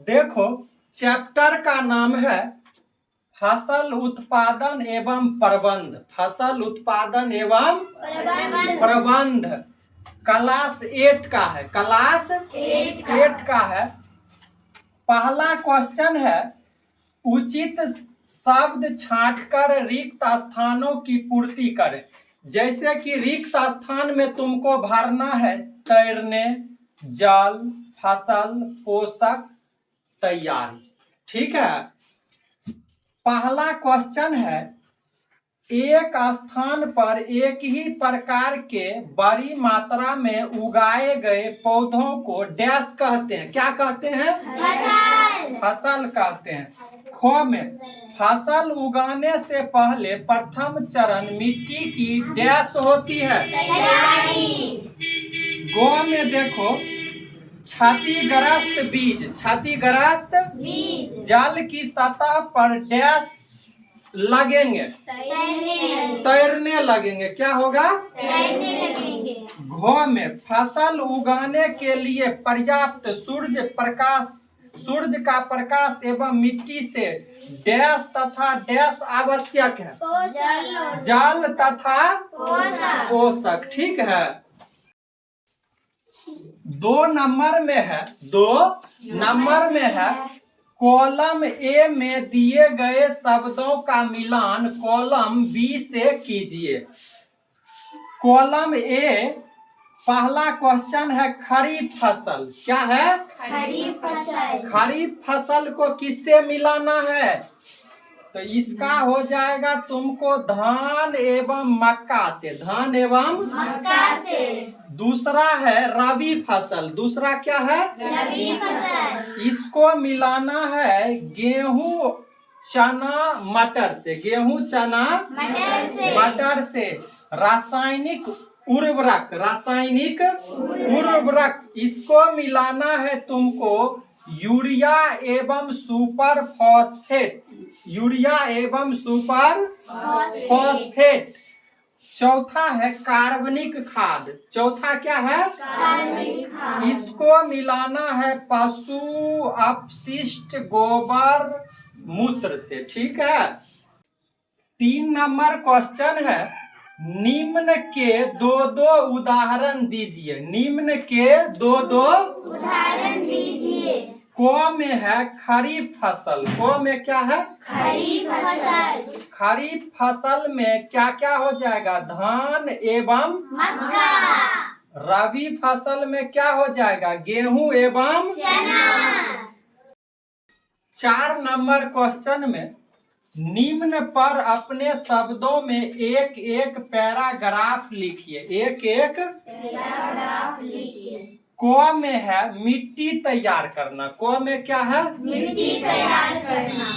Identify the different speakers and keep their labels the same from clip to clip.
Speaker 1: देखो चैप्टर का नाम है फसल उत्पादन एवं प्रबंध। फसल उत्पादन एवं प्रबंध क्लास 8 का है। क्लास 8 का है। पहला क्वेश्चन है उचित शब्द छांटकर रिक्त स्थानों की पूर्ति करें। जैसे कि रिक्त स्थान में तुमको भरना है तैरने, जल, फसल, पोषक, तैयारी। ठीक है। पहला क्वेश्चन है एक स्थान पर एक ही प्रकार के बड़ी मात्रा में उगाए गए पौधों को डैश कहते हैं। क्या कहते हैं? फसल कहते हैं। ख में फसल उगाने से पहले प्रथम चरण मिट्टी की डैश होती है। ग में देखो क्षतिग्रस्त बीज जल की सतह पर डैश लगेंगे, तैरने लगेंगे। क्या होगा? तैरने लगेंगे। घ में फसल उगाने के लिए पर्याप्त सूर्य का प्रकाश एवं मिट्टी से डैश तथा डैश आवश्यक है। जल तथा पोषक। ठीक है। 2 नंबर में है कॉलम ए में दिए गए शब्दों का मिलान कॉलम बी से कीजिए। कॉलम ए पहला क्वेश्चन है खरीफ फसल। क्या है? खरीफ फसल। खरीफ फसल को किससे मिलाना है? तो इसका हो जाएगा तुमको धान एवं मक्का से। धान एवं मक्का से। दूसरा है रबी फसल। दूसरा क्या है? रबी फसल। इसको मिलाना है गेहूं, चना, मटर से। गेहूं, चना, मटर से। रासायनिक उर्वरक इसको मिलाना है तुमको यूरिया एवं सुपर फॉस्फेट। चौथा है कार्बनिक खाद। चौथा क्या है? कार्बनिक खाद। इसको मिलाना है पशु अपशिष्ट, गोबर, मूत्र से। ठीक है। 3 नंबर क्वेश्चन है निम्न के 2 उदाहरण दीजिए। निम्न के 2 उदाहरण दीजिए। क में है खरीफ फसल। क में क्या है? खरीफ फसल। खरीफ फसल में क्या क्या हो जाएगा? धान एवं मक्का। रबी फसल में क्या हो जाएगा? गेहूं एवं चना। 4 नंबर क्वेश्चन में निम्न पर अपने शब्दों में एक एक पैराग्राफ लिखिए। एक एक पैराग्राफ लिखिए। क में है मिट्टी तैयार करना। क में क्या है? मिट्टी तैयार करना।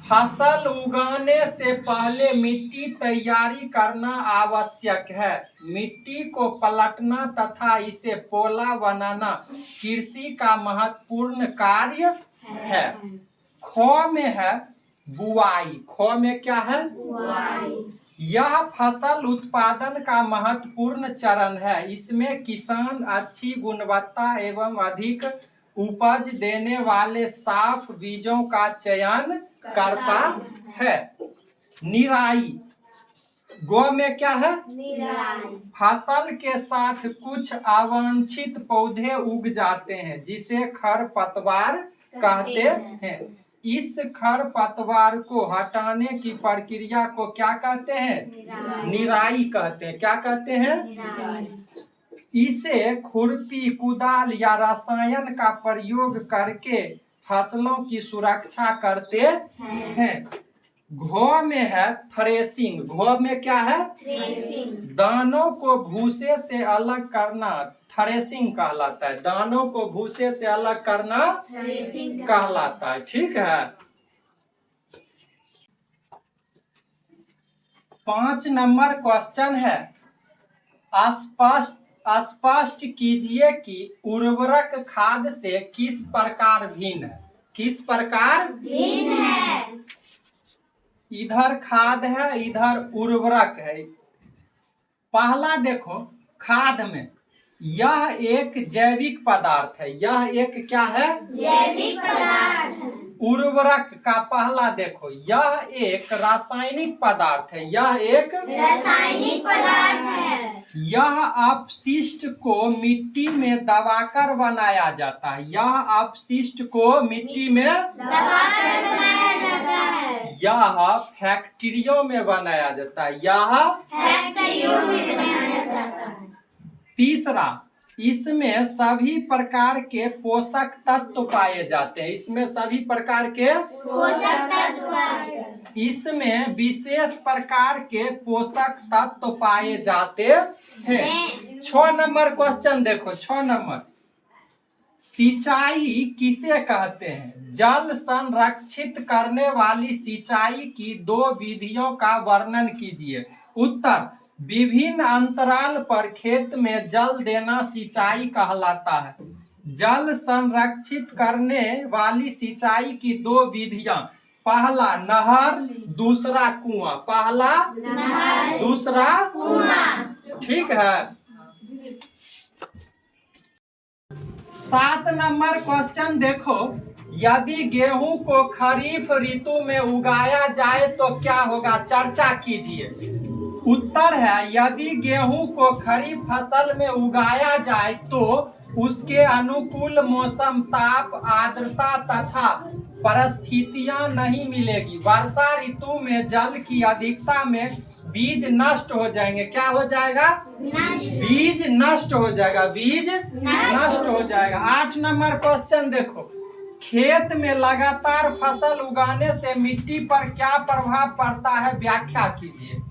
Speaker 1: फसल उगाने से पहले मिट्टी तैयारी करना आवश्यक है। मिट्टी को पलटना तथा इसे पोला बनाना कृषि का महत्वपूर्ण कार्य है। ख में है बुआई। ख में क्या है? बुआई। यह फसल उत्पादन का महत्वपूर्ण चरण है। इसमें किसान अच्छी गुणवत्ता एवं अधिक उपज देने वाले साफ बीजों का चयन करता है। निराई। गो में क्या है? निराई। फसल के साथ कुछ अवांछित पौधे उग जाते हैं जिसे खरपतवार कहते हैं। इस खरपतवार को हटाने की प्रक्रिया को क्या कहते हैं? निराई कहते हैं। क्या कहते हैं? निराई। इसे खुरपी, कुदाल या रसायन का प्रयोग करके फसलों की सुरक्षा करते हैं। घो में है थ्रेसिंग। घो में क्या है? थ्रेसिंग। दानों को भूसे से अलग करना थ्रेसिंग कहलाता है। दानों को भूसे से अलग करना थ्रेसिंग कहलाता है। ठीक है। 5 नंबर क्वेश्चन है स्पष्ट कीजिए कि उर्वरक खाद से किस प्रकार भिन्न है। किस प्रकार भिन्न है? इधर खाद है, इधर उर्वरक है। पहला देखो खाद में यह एक जैविक पदार्थ है। यह एक क्या है? जैविक पदार्थ उर्वरक का पहला देखो, यह एक रासायनिक पदार्थ है, यह एक
Speaker 2: रासायनिक पदार्थ है।
Speaker 1: यह अपशिष्ट को मिट्टी में दबाकर बनाया जाता है, यह अपशिष्ट को मिट्टी में
Speaker 2: दबाकर बनाया जाता है।
Speaker 1: यह फैक्ट्रियों में बनाया जाता है, यह
Speaker 2: फैक्ट्रियों में बनाया जाता है।
Speaker 1: तीसरा, इसमें सभी प्रकार के पोषक तत्व पाए जाते हैं, इसमें सभी प्रकार के
Speaker 2: पोषक तत्व पाए जाते हैं।
Speaker 1: इसमें विशेष प्रकार के पोषक तत्व पाए जाते हैं। 6 नंबर क्वेश्चन देखो, 6 नंबर, सिंचाई किसे कहते हैं? जल संरक्षित करने वाली सिंचाई की 2 विधियों का वर्णन कीजिए। उत्तर, विभिन्न अंतराल पर खेत में जल देना सिंचाई कहलाता है। जल संरक्षित करने वाली सिंचाई की 2 विधियां, पहला नहर, दूसरा कुआं, पहला
Speaker 2: नहर,
Speaker 1: दूसरा
Speaker 2: कुआं।
Speaker 1: ठीक है। 7 नंबर क्वेश्चन देखो, यदि गेहूं को खरीफ ऋतु में उगाया जाए तो क्या होगा? चर्चा कीजिए। उत्तर है, यदि गेहूं को खरीफ फसल में उगाया जाए तो उसके अनुकूल मौसम, ताप, आर्द्रता तथा परिस्थितियां नहीं मिलेगी। वर्षा ऋतु में जल की अधिकता में बीज नष्ट हो जाएंगे। क्या हो जाएगा? बीज नष्ट हो जाएगा, बीज नष्ट हो जाएगा। 8 नंबर क्वेश्चन देखो, खेत में लगातार फसल उगाने से मिट्टी पर क्या प्रभाव पड़ता है? व्याख्या कीजिए।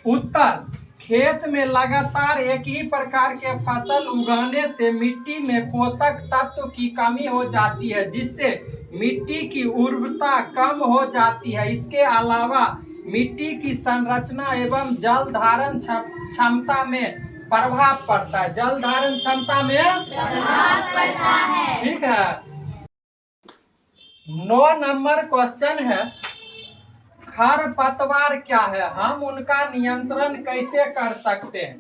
Speaker 1: उत्तर, खेत में लगातार एक ही प्रकार के फसल उगाने से मिट्टी में पोषक तत्व की कमी हो जाती है, जिससे मिट्टी की उर्वरता कम हो जाती है। इसके अलावा मिट्टी की संरचना एवं जल धारण क्षमता में प्रभाव पड़ता है, जल धारण क्षमता में
Speaker 2: प्रभाव पड़ता है।
Speaker 1: ठीक है। 9 नंबर क्वेश्चन है, खरपतवार क्या है? हम उनका नियंत्रण कैसे कर सकते हैं?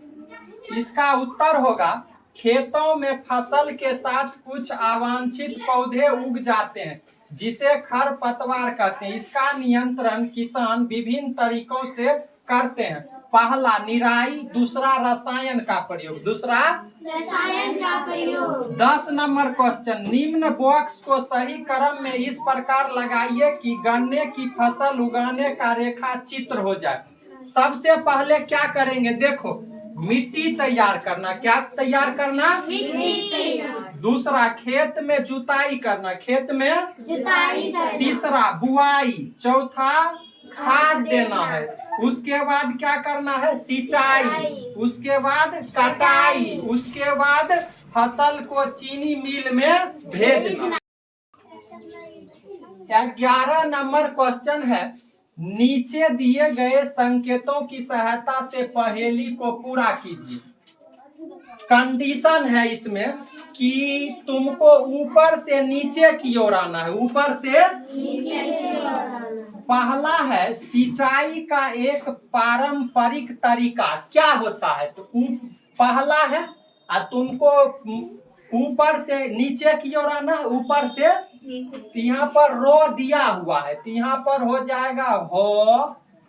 Speaker 1: इसका उत्तर होगा, खेतों में फसल के साथ कुछ अवांछित पौधे उग जाते हैं जिसे खरपतवार कहते हैं। इसका नियंत्रण किसान विभिन्न तरीकों से करते हैं। पहला निराई, दूसरा रसायन का प्रयोग, दूसरा
Speaker 2: रसायन का प्रयोग।
Speaker 1: 10 नंबर क्वेश्चन, निम्न बॉक्स को सही क्रम में इस प्रकार लगाइए कि गन्ने की फसल उगाने का रेखा चित्र हो जाए। सबसे पहले क्या करेंगे? देखो, मिट्टी तैयार करना। क्या तैयार करना?
Speaker 2: मिट्टी।
Speaker 1: दूसरा, खेत में जुताई करना, खेत में
Speaker 2: जुताई करना।
Speaker 1: तीसरा, बुआई। चौथा, खाद देना है। उसके बाद क्या करना है? सिंचाई। उसके बाद कटाई। उसके बाद फसल को चीनी मिल में भेजना। 11 नंबर क्वेश्चन है, नीचे दिए गए संकेतों की सहायता से पहेली को पूरा कीजिए। कंडीशन है इसमें कि तुमको ऊपर से नीचे की ओर आना है, ऊपर से
Speaker 2: नीचे की ओर आना।
Speaker 1: पहला है, सिंचाई का एक पारंपरिक तरीका क्या होता है? तो पहला है, तुमको ऊपर से नीचे की ओर आना, ऊपर से तो यहाँ पर रो दिया हुआ है, तो यहाँ पर हो जाएगा हो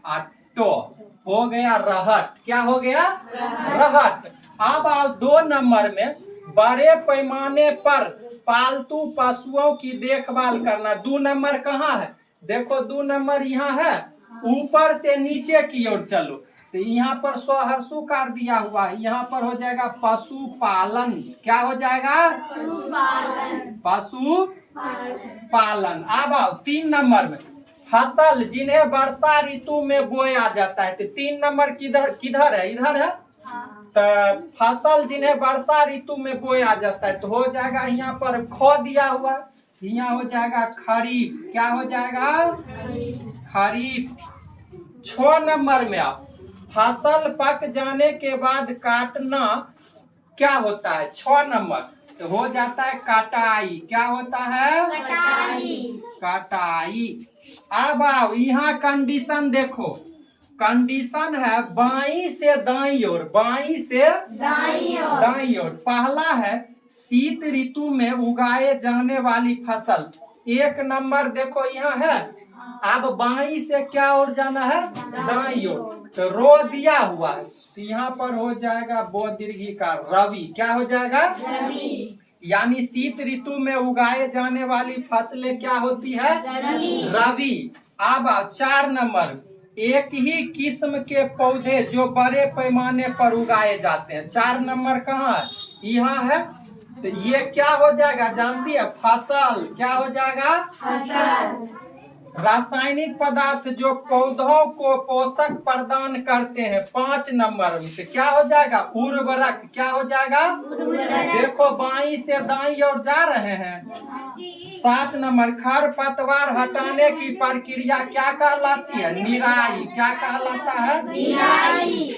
Speaker 1: और टो, हो गया रहट। क्या हो गया? रहट। अब आओ 2 नंबर में, बड़े पैमाने पर पालतू पशुओं की देखभाल करना। 2 नंबर कहाँ है? देखो 2 नंबर यहाँ है, ऊपर से नीचे की ओर चलो, तो यहाँ पर स्वहर्षु कर दिया हुआ है, यहाँ पर हो जाएगा पशुपालन। क्या हो जाएगा? पशुपालन। अब आओ 3 नंबर में, फसल जिन्हें वर्षा ऋतु में बोया जाता है, तो 3 नंबर किधर है? इधर है। तो फसल जिन्हें वर्षा ऋतु में बोया जाता है, तो हो जाएगा यहाँ पर खो दिया हुआ, यहाँ हो जाएगा खरीफ। क्या हो जाएगा? खरीफ। 6 नंबर में आप, फसल पक जाने के बाद काटना क्या होता है? 6 नंबर, तो हो जाता है कटाई। क्या होता है? कटाई। अब आओ यहाँ कंडीशन देखो, कंडीशन है बाईं से दाईं ओर, बाईं से दाईं ओर। पहला है, शीत ऋतु में उगाए जाने वाली फसल, एक नंबर देखो यहाँ है। अब बाई से क्या ओर जाना है, दाई ओर। तो रो दिया हुआ है तो यहाँ पर हो जाएगा बो दीर्घी का रवि। क्या हो जाएगा,
Speaker 2: रवि।
Speaker 1: यानी शीत ऋतु में उगाए जाने वाली फसलें क्या होती है,
Speaker 2: रवि।
Speaker 1: रवि। अब 4 नंबर, एक ही किस्म के पौधे जो बड़े पैमाने पर उगाए जाते हैं। 4 नंबर कहाँ है, यहाँ है। तो ये क्या हो जाएगा जानती है, फसल। क्या हो जाएगा,
Speaker 2: फसल।
Speaker 1: रासायनिक पदार्थ जो पौधों को पोषक प्रदान करते हैं। 5 नंबर में तो क्या हो जाएगा, उर्वरक। क्या हो जाएगा,
Speaker 2: उर्वरक।
Speaker 1: देखो बाई से दाई और जा रहे हैं। 7 नंबर, खर पतवार हटाने की प्रक्रिया क्या कहलाती है, निराई। क्या कहलाता है,
Speaker 2: निराई।